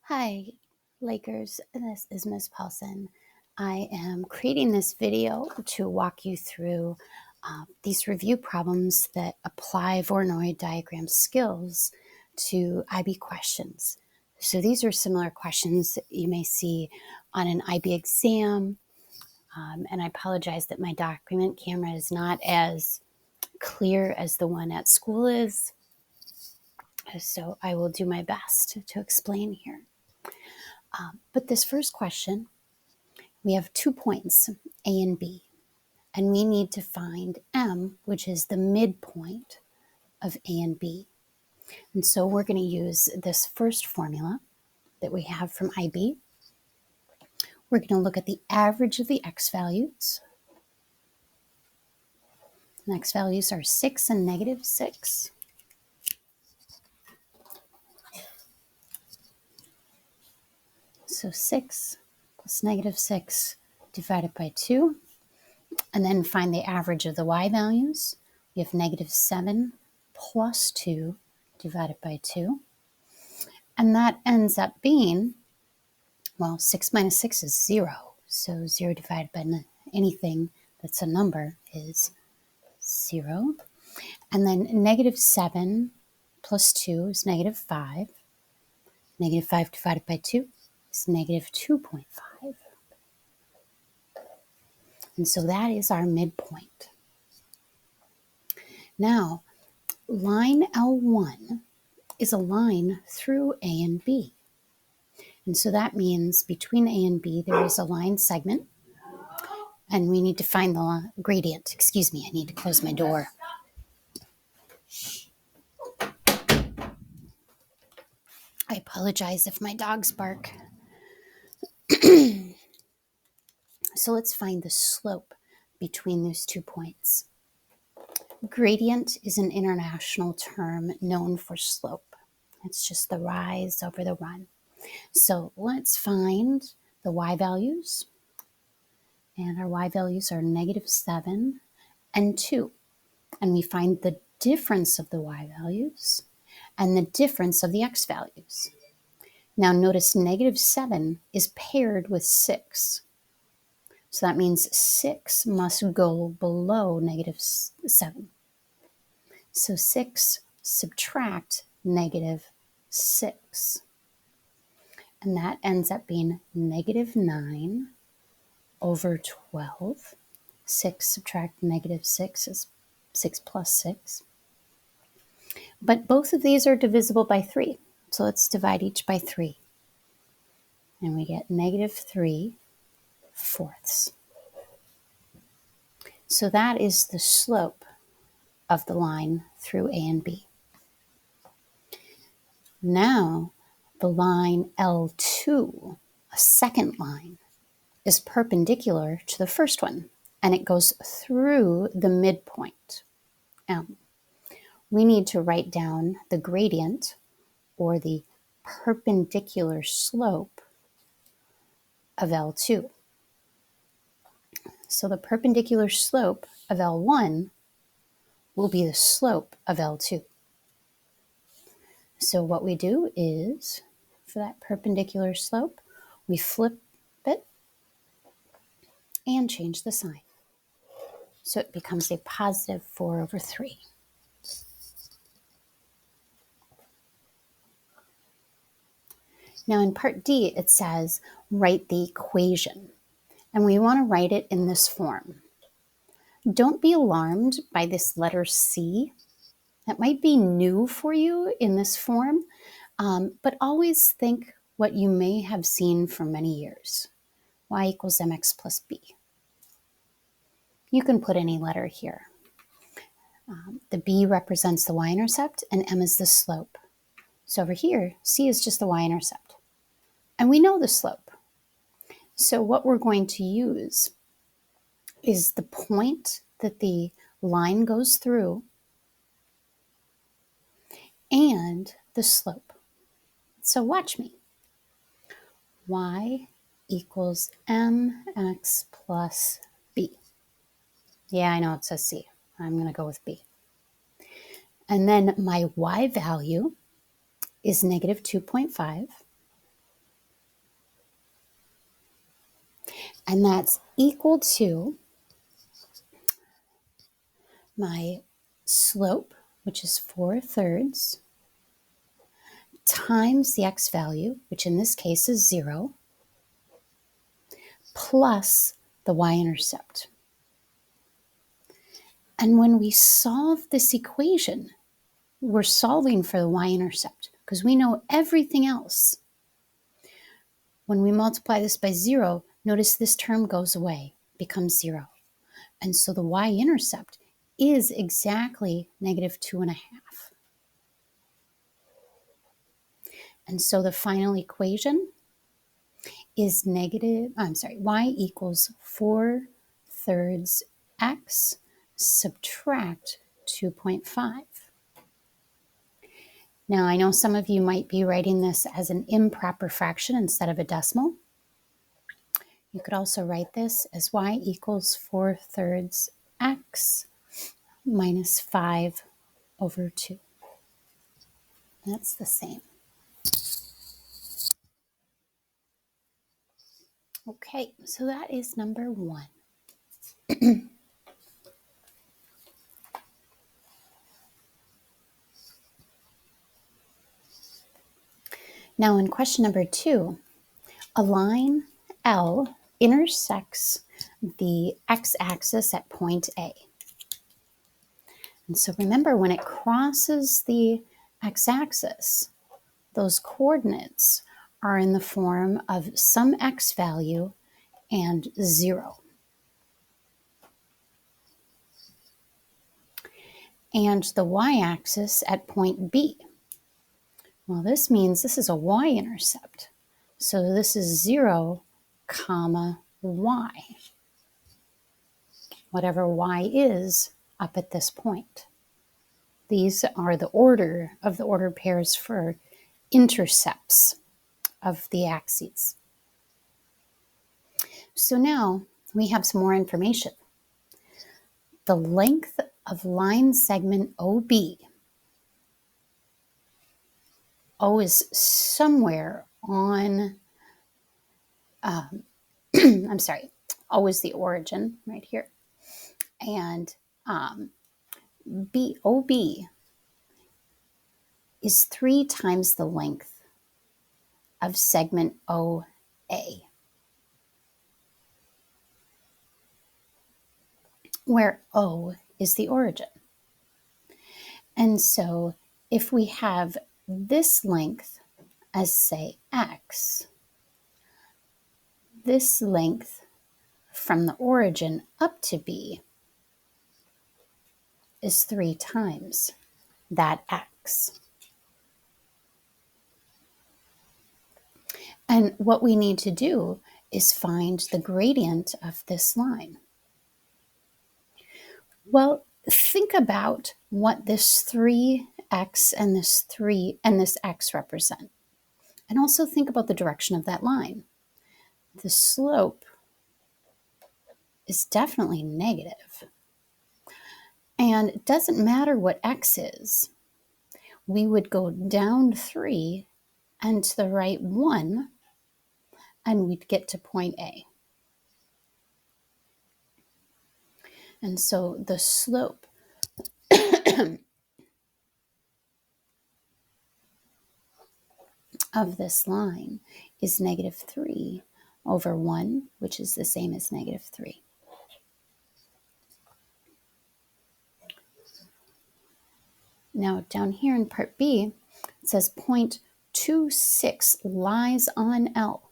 Hi, Lakers. This is Miss Paulson. I am creating this video to walk you through these review problems that apply Voronoi diagram skills to IB questions. So these are similar questions that you may see on an IB exam. And I apologize that my document camera is not as clear as the one at school is. So I will do my best to explain here. But this first question, we have 2 points, A and B, and we need to find M, which is the midpoint of A and B. And so we're going to use this first formula that we have from IB. We're going to look at the average of the x values. The x values are 6 and negative 6. So 6 plus negative 6 divided by 2. And then find the average of the y values. We have negative 7 plus 2 divided by 2. And that ends up being, well, 6 minus 6 is 0. So 0 divided by anything that's a number is 0. And then negative 7 plus 2 is negative 5. Negative 5 divided by 2 is negative 2.5. And so that is our midpoint. Now, line L1 is a line through A and B. And so that means between A and B, there is a line segment, and we need to find the gradient. Excuse me, I need to close my door. I apologize if my dogs bark. So let's find the slope between those 2 points. Gradient is an international term known for slope. It's just the rise over the run. So let's find the y values. And our y values are negative 7 and 2. And we find the difference of the y values and the difference of the x values. Now notice negative 7 is paired with 6. So that means 6 must go below negative 7. So 6 subtract negative 6. And that ends up being negative 9 over 12. 6 subtract negative 6 is 6 plus 6. But both of these are divisible by 3. So let's divide each by 3. And we get negative 3/4. So that is the slope of the line through A and B. Now, the line L2, a second line, is perpendicular to the first one, and it goes through the midpoint, M. We need to write down the gradient, or the perpendicular slope, of L2. So the perpendicular slope of L1 will be the slope of L2. So what we do is, for that perpendicular slope, we flip it and change the sign. So it becomes a positive 4/3. Now in part D, it says, write the equation. And we want to write it in this form. Don't be alarmed by this letter C. That might be new for you in this form, but always think what you may have seen for many years. Y equals mx plus b. You can put any letter here. The b represents the y-intercept and m is the slope. So over here, c is just the y-intercept. And we know the slope. So what we're going to use is the point that the line goes through and the slope. So watch me. Y equals mx plus b. Yeah, I know it says C. I'm going to go with B. And then my y value is negative 2.5. And that's equal to my slope, which is 4/3, times the x value, which in this case is 0, plus the y-intercept. And when we solve this equation, we're solving for the y-intercept because we know everything else. When we multiply this by 0, notice this term goes away, becomes 0. And so the y-intercept is exactly -2.5. And so the final equation is y equals 4/3 x subtract 2.5. Now, I know some of you might be writing this as an improper fraction instead of a decimal. You could also write this as y equals 4/3 x minus 5/2. That's the same. Okay, so that is number 1. Now in question number 2, a line L intersects the x-axis at point A. And so remember, when it crosses the x-axis, those coordinates are in the form of some x value and 0. And the y-axis at point B. Well, this means this is a y-intercept. So this is 0, comma, y. Whatever y is up at this point. These are the order of the ordered pairs for intercepts of the axes. So now we have some more information. The length of line segment OB, O is somewhere on, I'm sorry, O is the origin right here. And OB is 3 times the length of segment OA. Where O is the origin. And so if we have this length as, say, x, this length from the origin up to B is 3 times that x. And what we need to do is find the gradient of this line. Well, think about what this 3x and this 3 and this x represent. And also think about the direction of that line. The slope is definitely negative. And it doesn't matter what x is. We would go down 3 and to the right 1, and we'd get to point A. And so the slope of this line is -3/1, which is the same as -3. Now down here in part B, it says point 26 lies on L.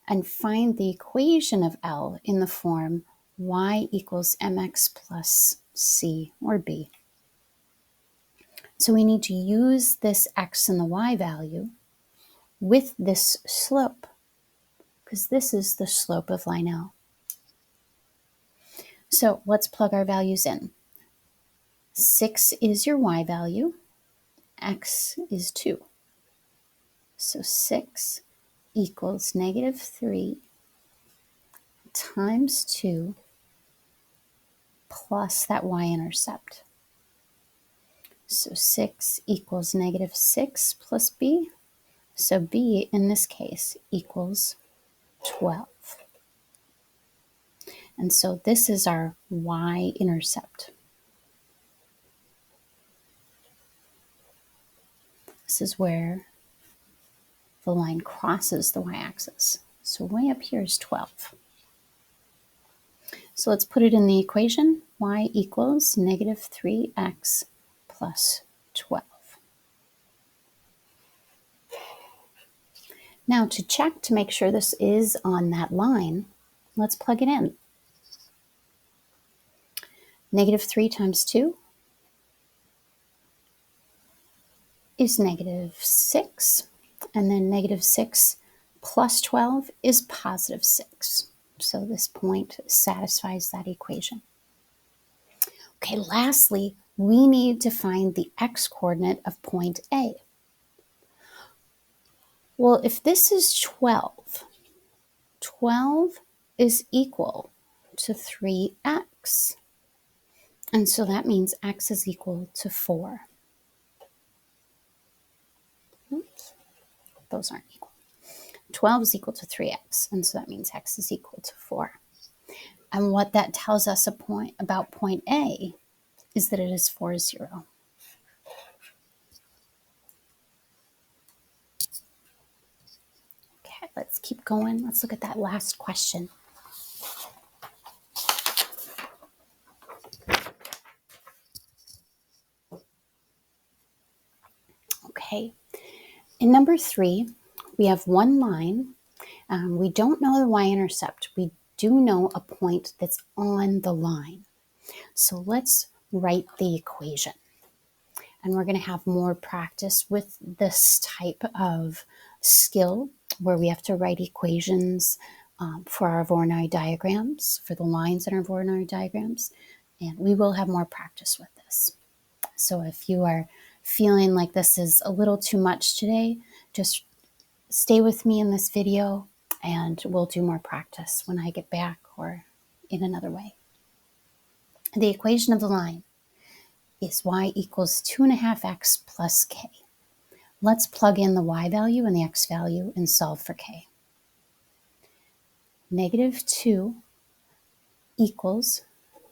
And find the equation of L in the form y equals mx plus c or b. So we need to use this x and the y value with this slope, because this is the slope of line L. So let's plug our values in. 6 is your y value, x is 2. So 6 equals -3 times 2 plus that y-intercept. So 6 equals -6 plus b. So b in this case equals 12. And so this is our y-intercept. This is where the line crosses the y-axis. So way up here is 12. So let's put it in the equation. Y equals negative 3x plus 12. Now to check to make sure this is on that line, let's plug it in. Negative 3 times 2 is negative 6. And then negative 6 plus 12 is positive 6. So this point satisfies that equation. Okay, lastly, we need to find the x-coordinate of point A. Well, if this is 12, 12 is equal to 3x. And so that means x is equal to 4. Oops, those aren't equal. 12 is equal to 3x, and so that means x is equal to 4. And what that tells us about point A is that it is 4, 0. Okay, let's keep going. Let's look at that last question. Okay, in number 3, we have one line. We don't know the y-intercept. We do know a point that's on the line. So let's write the equation. And we're going to have more practice with this type of skill where we have to write equations for our Voronoi diagrams, for the lines in our Voronoi diagrams. And we will have more practice with this. So if you are feeling like this is a little too much today, just stay with me in this video and we'll do more practice when I get back or in another way. The equation of the line is y equals 2.5x plus k. Let's plug in the y value and the x value and solve for k. Negative 2 equals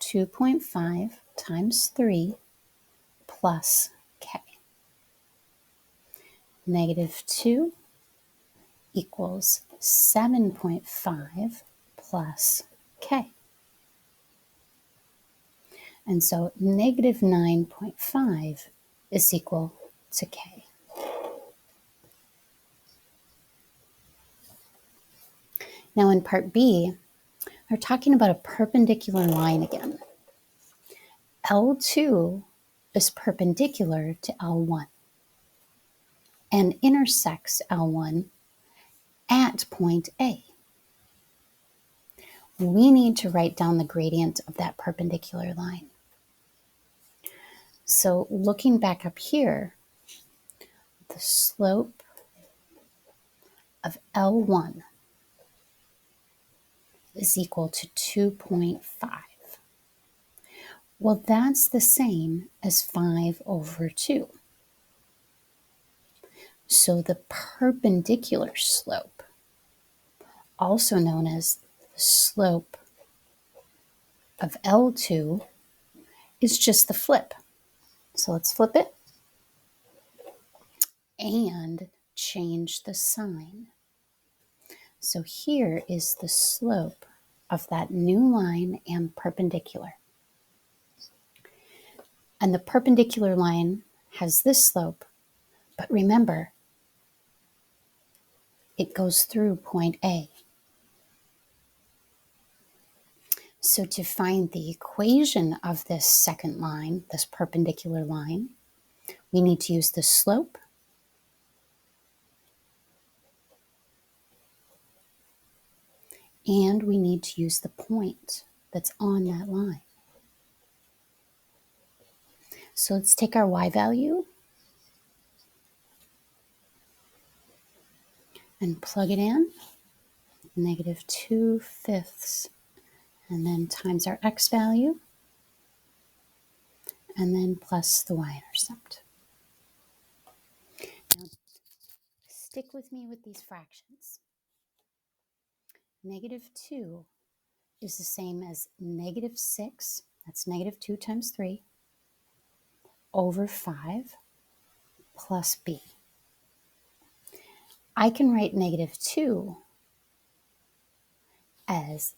2.5 times 3 plus k. Negative 2 equals 7.5 plus k. And so negative 9.5 is equal to k. Now in part B, we're talking about a perpendicular line again. L2 is perpendicular to L1 and intersects L1 at point A. We need to write down the gradient of that perpendicular line. So looking back up here, the slope of L1 is equal to 2.5. Well, that's the same as 5 over 2. So the perpendicular slope, also known as the slope of L2, is just the flip. So let's flip it and change the sign. So here is the slope of that new line and perpendicular. And the perpendicular line has this slope, but remember, it goes through point A. So to find the equation of this second line, this perpendicular line, we need to use the slope and we need to use the point that's on that line. So let's take our y value and plug it in, negative 2/5, and then times our x value, and then plus the y-intercept. Now, stick with me with these fractions. negative 2 is the same as negative 6, that's negative 2 times 3, over 5 plus b. I can write negative 2 as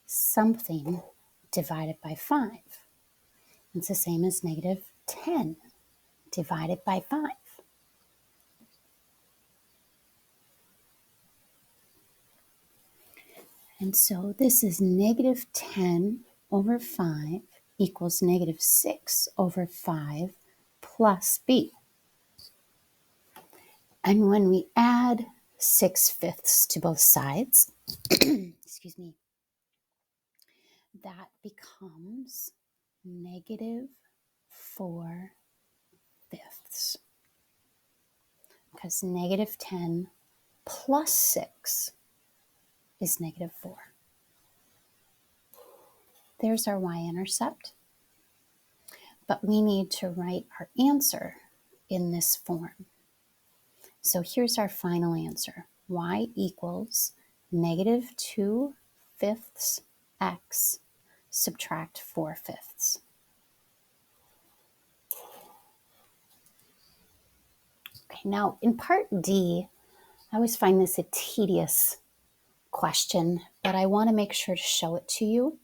something divided by 5. It's the same as negative 10 divided by 5. And so this is negative 10 over 5 equals negative 6 over 5 plus b. And when we add 6/5 to both sides, excuse me, that becomes negative 4/5. Because negative 10 plus 6 is negative 4. There's our y-intercept. But we need to write our answer in this form. So here's our final answer. Y equals negative 2/5 x subtract 4/5. Okay, now in part D, I always find this a tedious question, but I want to make sure to show it to you.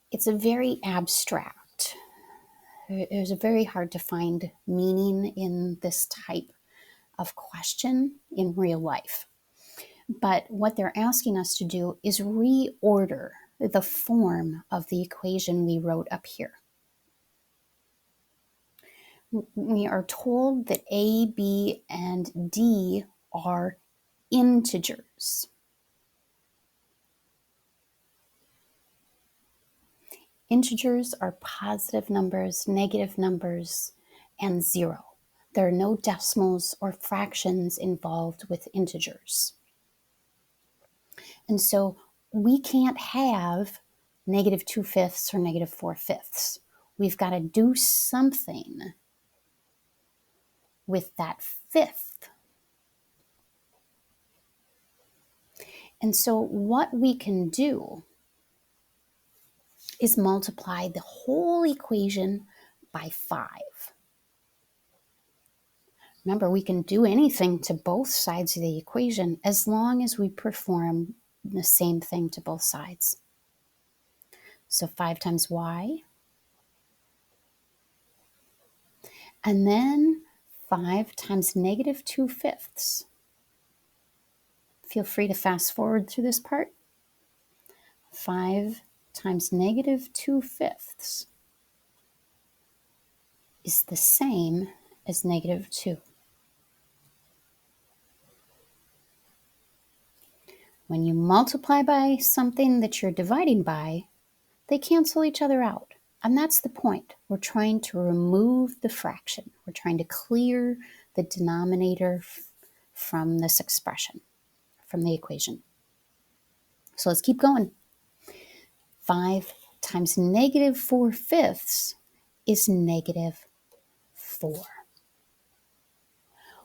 It's a very abstract. It's very hard to find meaning in this type of question in real life. But what they're asking us to do is reorder the form of the equation we wrote up here. We are told that A, B, and D are integers. Integers are positive numbers, negative numbers, and 0. There are no decimals or fractions involved with integers. And so we can't have negative 2/5 or negative 4/5. We've got to do something with that fifth. And so what we can do is multiply the whole equation by 5. Remember, we can do anything to both sides of the equation as long as we perform the same thing to both sides. So 5 times y, and then 5 times negative 2/5. Feel free to fast forward through this part. 5 times negative 2/5 is the same as negative 2. When you multiply by something that you're dividing by, they cancel each other out. And that's the point. We're trying to remove the fraction. We're trying to clear the denominator from this expression, from the equation. So let's keep going. 5 times negative 4/5 is negative 4.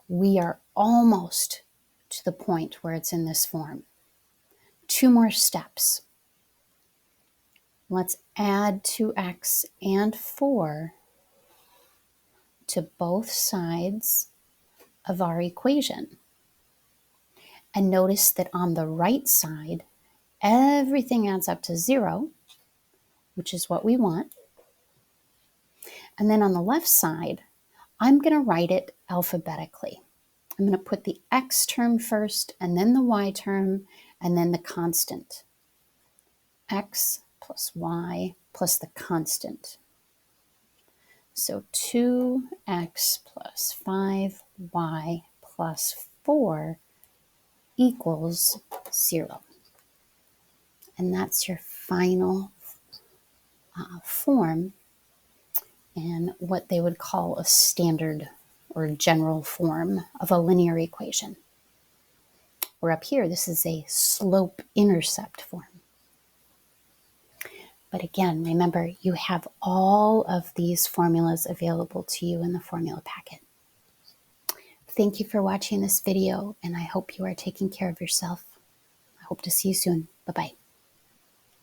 We are almost to the point where it's in this form. 2 more steps. Let's add 2x and 4 to both sides of our equation. And notice that on the right side, everything adds up to 0, which is what we want. And then on the left side, I'm going to write it alphabetically. I'm going to put the x term first, and then the y term, and then the constant. X plus y plus the constant. So 2x plus 5y plus 4 equals 0. And that's your final form and what they would call a standard or general form of a linear equation. Or up here, this is a slope-intercept form. But again, remember, you have all of these formulas available to you in the formula packet. Thank you for watching this video, and I hope you are taking care of yourself. I hope to see you soon. Bye-bye.